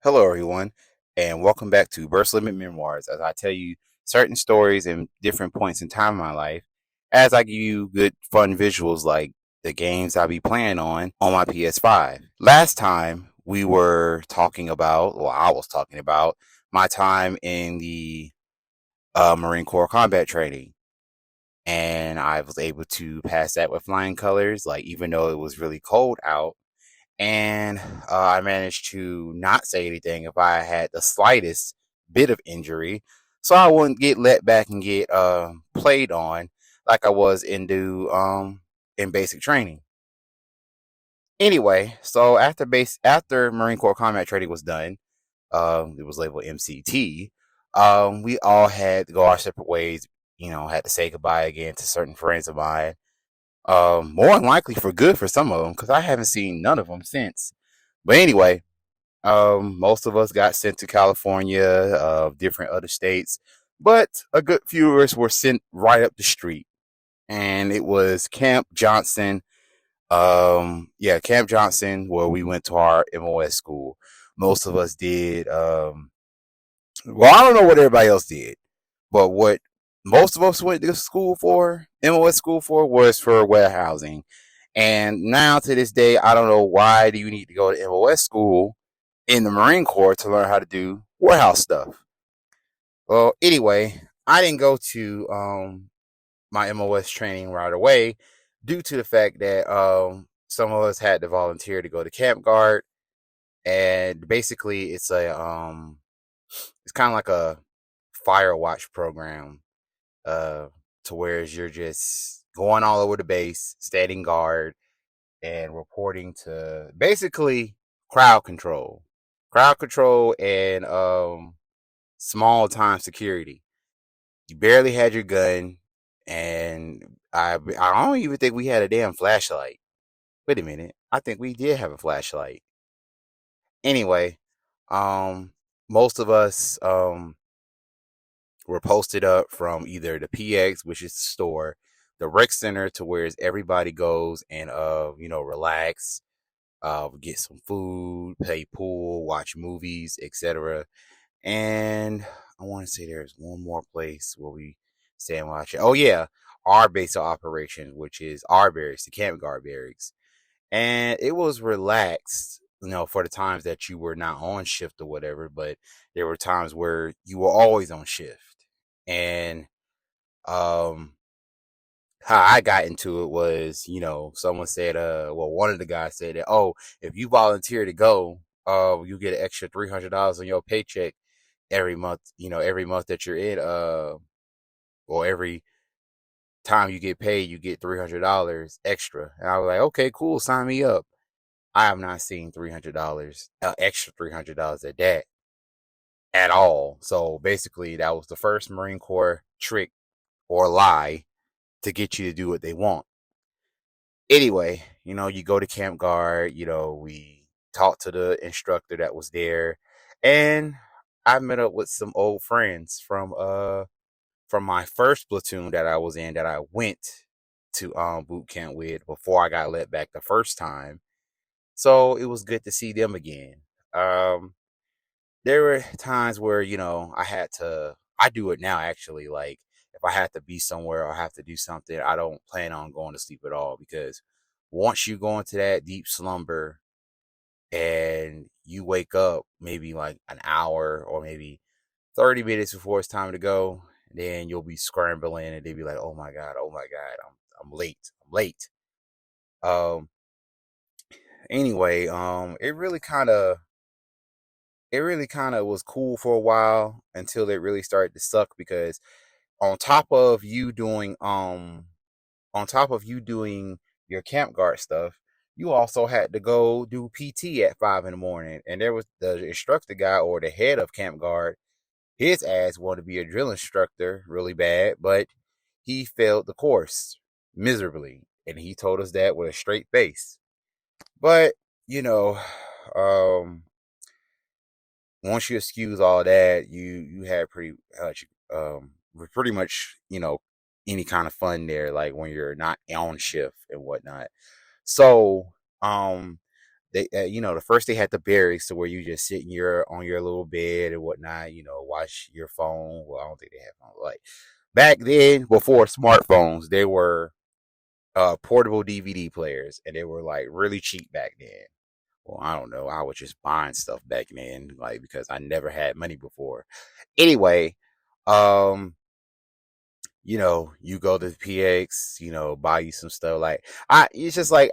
Hello, everyone, and welcome back to Burstlimit Memoirs, as I tell you certain stories in different points in time in my life, as I give you good, fun visuals like the games I'll be playing on my PS5. Last time we were talking about, well, I was talking about my time in the Marine Corps combat training, and I was able to pass that with flying colors, like even though it was really cold out and I managed to not say anything if I had the slightest bit of injury, so I wouldn't get let back and get played on like I was in basic training. Anyway, so after Marine Corps combat training was done, it was labeled MCT. We all had to go our separate ways. Had to say goodbye again to certain friends of mine. More than likely for good for some of them, because I haven't seen none of them since. But anyway, most of us got sent to California, different other states, but a good few of us were sent right up the street, and it was Camp Johnson. Yeah, Camp Johnson, where we went to our MOS school. Most of us did. Well, I don't know what everybody else did, but what most of us went to school for, MOS school for, was for warehousing. And now to this day, I don't know why do you need to go to MOS school in the Marine Corps to learn how to do warehouse stuff. Well, anyway, I didn't go to my MOS training right away due to the fact that some of us had to volunteer to go to Camp Guard, and basically it's kind of like a fire watch program, uh, to where you're just going all over the base, standing guard, and reporting to basically crowd control, and small time security. You barely had your gun, and I don't even think we had a damn flashlight. Wait a minute, I think we did have a flashlight. Anyway, um, most of us were posted up from either the PX, which is the store, the rec center, to where everybody goes and relax, get some food, play pool, watch movies, etc. And I want to say there's one more place where we stay and watch it. Oh yeah, our base of operations, which is our barracks, the Camp Guard barracks, and it was relaxed. For the times that you were not on shift or whatever, but there were times where you were always on shift. And um, how I got into it was, someone said, one of the guys said that, oh, if you volunteer to go, you get an extra $300 on your paycheck every month. Every month that you're in, or every time you get paid, you get $300 extra. And I was like, okay, cool, sign me up. I have not seen $300, extra $300 at that at all. So basically, that was the first Marine Corps trick or lie to get you to do what they want. Anyway, you go to Camp Guard, we talked to the instructor that was there, and I met up with some old friends from my first platoon that I was in, that I went to boot camp with before I got let back the first time. So it was good to see them again. Um there were times where, I do it now actually, like if I have to be somewhere or have to do something, I don't plan on going to sleep at all, because once you go into that deep slumber and you wake up maybe like an hour or maybe 30 minutes before it's time to go, then you'll be scrambling and they'll be like, oh my God, I'm late. I'm late. Um anyway, it really kind of was cool for a while until it really started to suck, because on top of you doing your camp guard stuff, you also had to go do PT at 5 in the morning. And there was the instructor guy, or the head of camp guard. His ass wanted to be a drill instructor really bad, but he failed the course miserably. And he told us that with a straight face. But, you know, um, once you excuse all that, you had pretty much, any kind of fun there, like when you're not on shift and whatnot. So, um, they the first they had the barracks to where you just sit in your on your little bed and whatnot, watch your phone. Well, I don't think they had phone. Like back then, before smartphones, they were portable DVD players, and they were like really cheap back then. Well, I don't know. I was just buying stuff back then, like because I never had money before. Anyway, um, you go to the PX, buy you some stuff. Like it's just like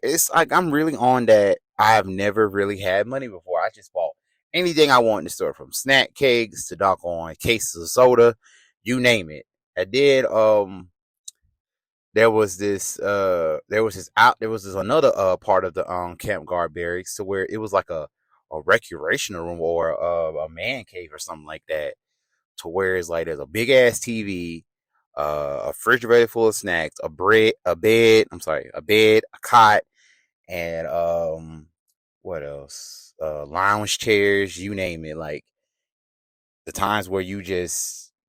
it's like I'm really on that. I've never really had money before. I just bought anything I want in the store, from snack cakes to doggone cases of soda, you name it. I did. There was this another part of the camp guard barracks to where it was like a recreational room or a man cave or something like that, to where it's like there's a big ass TV, a refrigerator full of snacks, a bed, a cot, and what else? Lounge chairs, you name it. Like the times where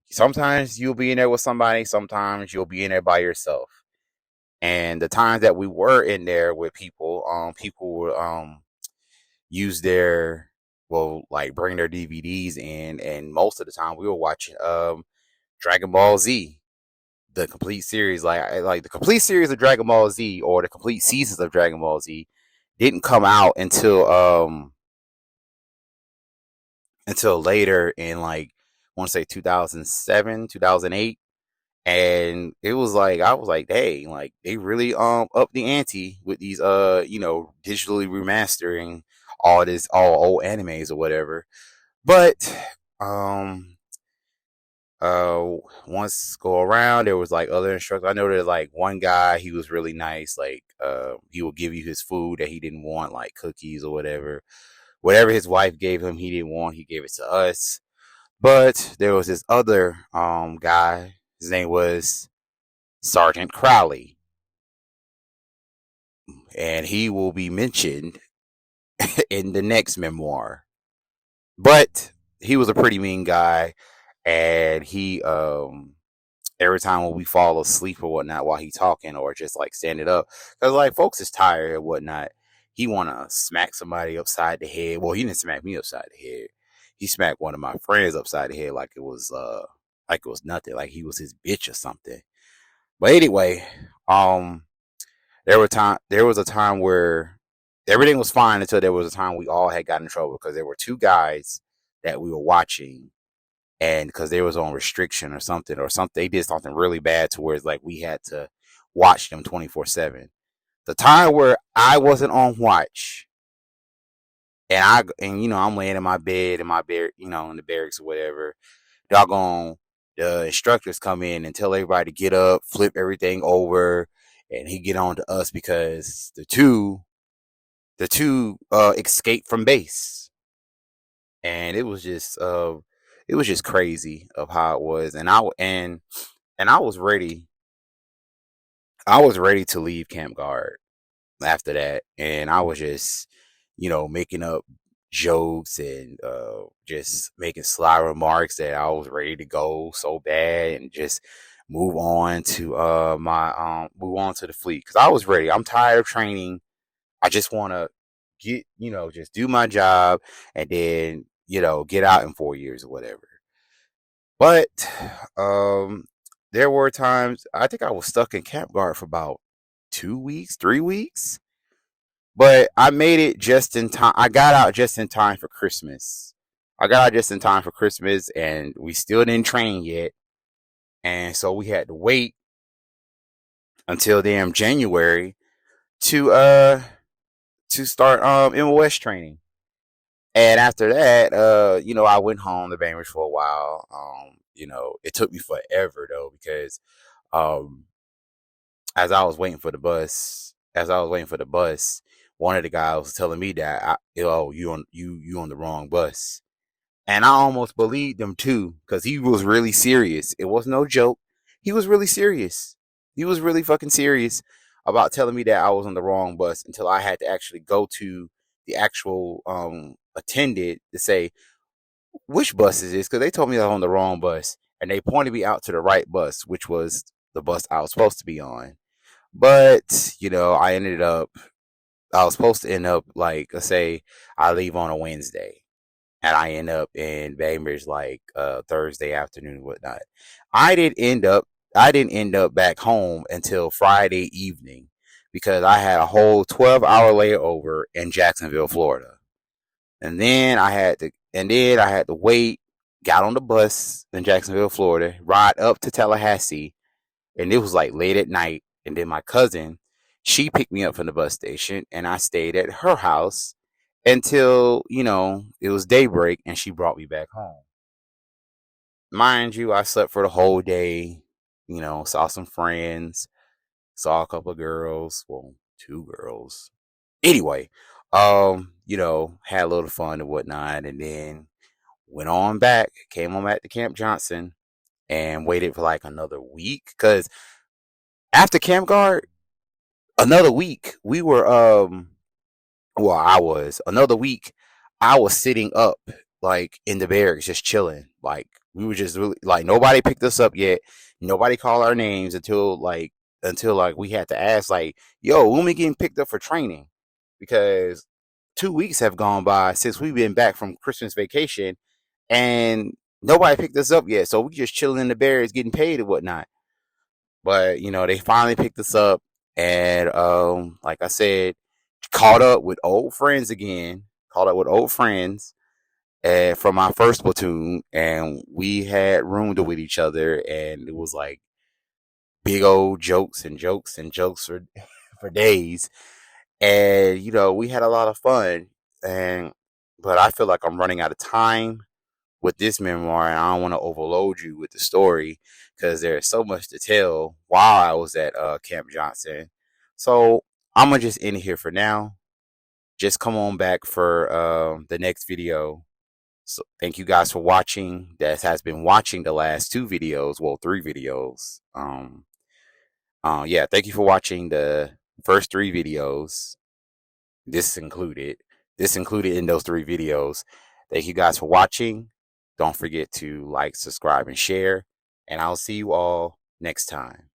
sometimes you'll be in there with somebody, sometimes you'll be in there by yourself. And the times that we were in there with people would use like bring their DVDs in, and most of the time we were watching Dragon Ball Z, the complete series. Like the complete series of Dragon Ball Z, or the complete seasons of Dragon Ball Z, didn't come out until later in, like, I want to say 2007, 2008. And it was like, I was like, dang, like they really up the ante with these digitally remastering all old animes or whatever. But um once go around, there was like other instructors. I know there's like one guy, he was really nice. Like he would give you his food that he didn't want, like cookies or whatever his wife gave him, he didn't want, he gave it to us. But there was this other guy, his name was Sergeant Crowley, and he will be mentioned in the next memoir. But he was a pretty mean guy, and he every time when we fall asleep or whatnot while he talking, or just like standing up, because like folks is tired or whatnot, he wanna smack somebody upside the head. Well, he didn't smack me upside the head. He smacked one of my friends upside the head like it was nothing, like he was his bitch or something. But anyway, um, there was a time where everything was fine until there was a time we all had got in trouble because there were two guys that we were watching, and because they was on restriction or something, they did something really bad to where it's like we had to watch them 24/7. The time where I wasn't on watch, and I'm laying in my bed in the barracks or whatever, doggone the instructors come in and tell everybody to get up, flip everything over, and he get on to us because the two escaped from base. And it was just crazy of how it was. And I was ready to leave camp guard after that, and I was just making up jokes and just making sly remarks that I was ready to go so bad and just move on to the fleet, because I was ready. I'm tired of training. I just want to just do my job, and then get out in 4 years or whatever. But um, there were times I think I was stuck in camp guard for about 2 weeks, 3 weeks. But I made it just in time. I got out just in time for Christmas. I got out just in time for Christmas, and we still didn't train yet. And so we had to wait until damn January to start MOS training. And after that, I went home to Bainbridge for a while. It took me forever though, because um as I was waiting for the bus, one of the guys was telling me that you on the wrong bus. And I almost believed him too, because he was really serious. It was no joke. He was really serious. He was really fucking serious about telling me that I was on the wrong bus, until I had to actually go to the actual attendant to say, which bus is this? Because they told me I was on the wrong bus. And they pointed me out to the right bus, which was the bus I was supposed to be on. But, I ended up I was supposed to end up like, let's say I leave on a Wednesday and I end up in Bainbridge like Thursday afternoon and whatnot. I didn't end up I didn't end up back home until Friday evening because I had a whole 12-hour layover in Jacksonville, Florida. And then I had to wait, got on the bus in Jacksonville, Florida, ride up to Tallahassee, and it was like late at night. And then my cousin, she picked me up from the bus station, and I stayed at her house until it was daybreak, and she brought me back home. Mind you, I slept for the whole day. Saw some friends, saw a couple of girls, well, two girls. Anyway, had a little fun and whatnot, and then went on back, came on back to Camp Johnson, and waited for like another week because after Camp Guard, another week we were well, I was another week. I was sitting up like in the barracks, just chilling. Like we were just really like nobody picked us up yet. Nobody called our names until we had to ask like, "Yo, when we getting picked up for training?" Because 2 weeks have gone by since we've been back from Christmas vacation, and nobody picked us up yet. So we just chilling in the barracks, getting paid and whatnot. But they finally picked us up, and like I said, caught up with old friends again. Caught up with old friends and from my first platoon, and we had roomed with each other, and it was like big old jokes and jokes and jokes for for days. And we had a lot of fun. And but I feel like I'm running out of time with this memoir, and I don't want to overload you with the story because there's so much to tell while I was at Camp Johnson. So I'm gonna just end it here for now. Just come on back for the next video. So thank you guys for watching. That has been watching the last two videos, well, three videos. Yeah, thank you for watching the first three videos. This included. This included in those three videos. Thank you guys for watching. Don't forget to like, subscribe, and share. And I'll see you all next time.